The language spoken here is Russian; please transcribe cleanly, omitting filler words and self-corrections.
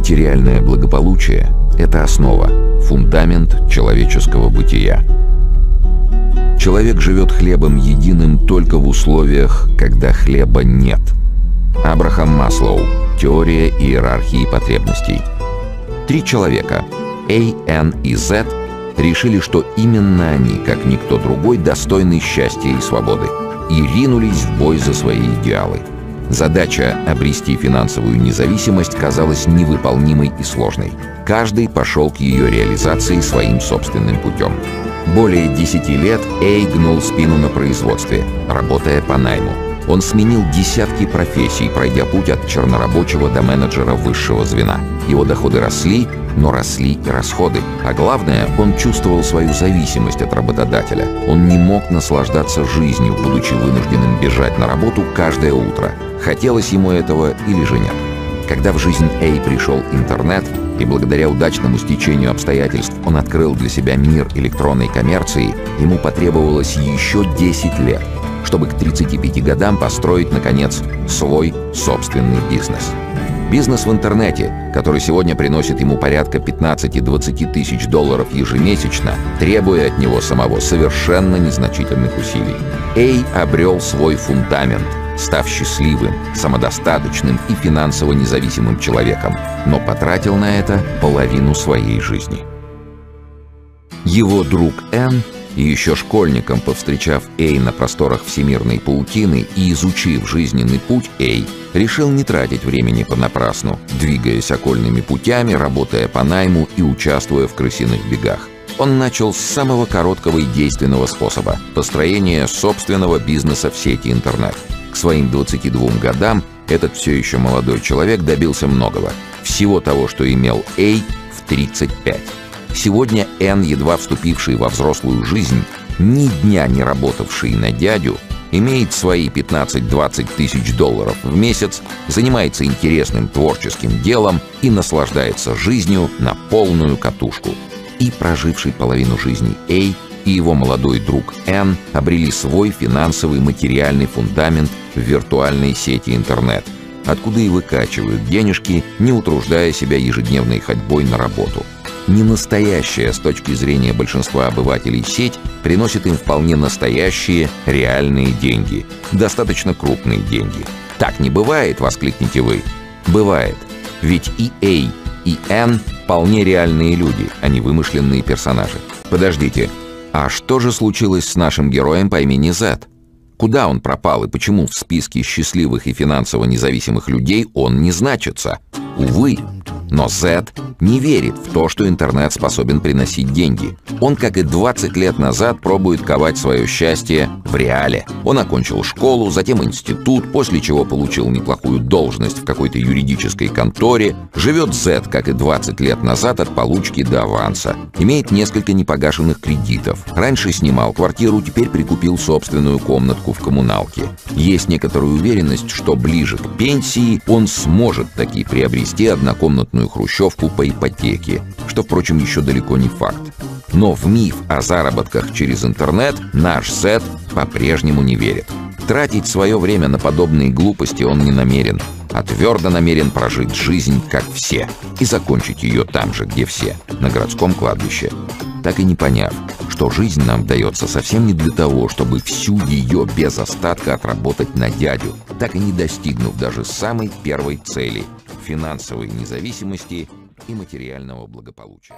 Материальное благополучие – это основа, фундамент человеческого бытия. Человек живет хлебом единым только в условиях, когда хлеба нет. Абрахам Маслоу. Теория иерархии потребностей. 3 человека – A, N и Z – решили, что именно они, как никто другой, достойны счастья и свободы, и ринулись в бой за свои идеалы. Задача обрести финансовую независимость казалась невыполнимой и сложной. Каждый пошел к ее реализации своим собственным путем. Более 10 лет Эй гнул спину на производстве, работая по найму. Он сменил десятки профессий, пройдя путь от чернорабочего до менеджера высшего звена. Его доходы росли, но росли и расходы. А главное, он чувствовал свою зависимость от работодателя. Он не мог наслаждаться жизнью, будучи вынужденным бежать на работу каждое утро. Хотелось ему этого или же нет. Когда в жизнь Эй пришел интернет, и благодаря удачному стечению обстоятельств он открыл для себя мир электронной коммерции, ему потребовалось еще 10 лет, чтобы к 35 годам построить, наконец, свой собственный бизнес. Бизнес в интернете, который сегодня приносит ему порядка 15-20 тысяч долларов ежемесячно, требуя от него самого совершенно незначительных усилий. Эй обрел свой фундамент, став счастливым, самодостаточным и финансово независимым человеком, но потратил на это половину своей жизни. Его друг Н, еще школьником повстречав Эй на просторах всемирной паутины и изучив жизненный путь Эй, решил не тратить времени понапрасну, двигаясь окольными путями, работая по найму и участвуя в крысиных бегах. Он начал с самого короткого и действенного способа – построения собственного бизнеса в сети интернет. К своим 22 годам этот все еще молодой человек добился многого. Всего того, что имел Эй в 35. Сегодня Н, едва вступивший во взрослую жизнь, ни дня не работавший на дядю, имеет свои 15-20 тысяч долларов в месяц, занимается интересным творческим делом и наслаждается жизнью на полную катушку. И проживший половину жизни Эй и его молодой друг Н обрели свой финансовый материальный фундамент в виртуальной сети интернет, откуда и выкачивают денежки, не утруждая себя ежедневной ходьбой на работу. Ненастоящая с точки зрения большинства обывателей сеть приносит им вполне настоящие, реальные деньги, достаточно крупные деньги. «Так не бывает!» — воскликнете вы. Бывает. Ведь и Эй, и Н вполне реальные люди, а не вымышленные персонажи. Подождите, а что же случилось с нашим героем по имени Зет? Куда он пропал и почему в списке счастливых и финансово независимых людей он не значится? Увы, но Зет не верит в то, что интернет способен приносить деньги. Он, как и 20 лет назад, пробует ковать свое счастье в реале. Он окончил школу, затем институт, после чего получил неплохую должность в какой-то юридической конторе. Живет Зет, как и 20 лет назад, от получки до аванса. Имеет несколько непогашенных кредитов. Раньше снимал квартиру, теперь прикупил собственную комнатку в коммуналке. Есть некоторая уверенность, что ближе к пенсии он сможет таки приобрести однокомнатную хрущевку по ипотеке, что, впрочем, еще далеко не факт. Но в миф о заработках через интернет наш Зет по-прежнему не верит. Тратить свое время на подобные глупости он не намерен, а твердо намерен прожить жизнь, как все, и закончить ее там же, где все, на городском кладбище. Так и не поняв, что жизнь нам дается совсем не для того, чтобы всю ее без остатка отработать на дядю, так и не достигнув даже самой первой цели – финансовой независимости и материального благополучия.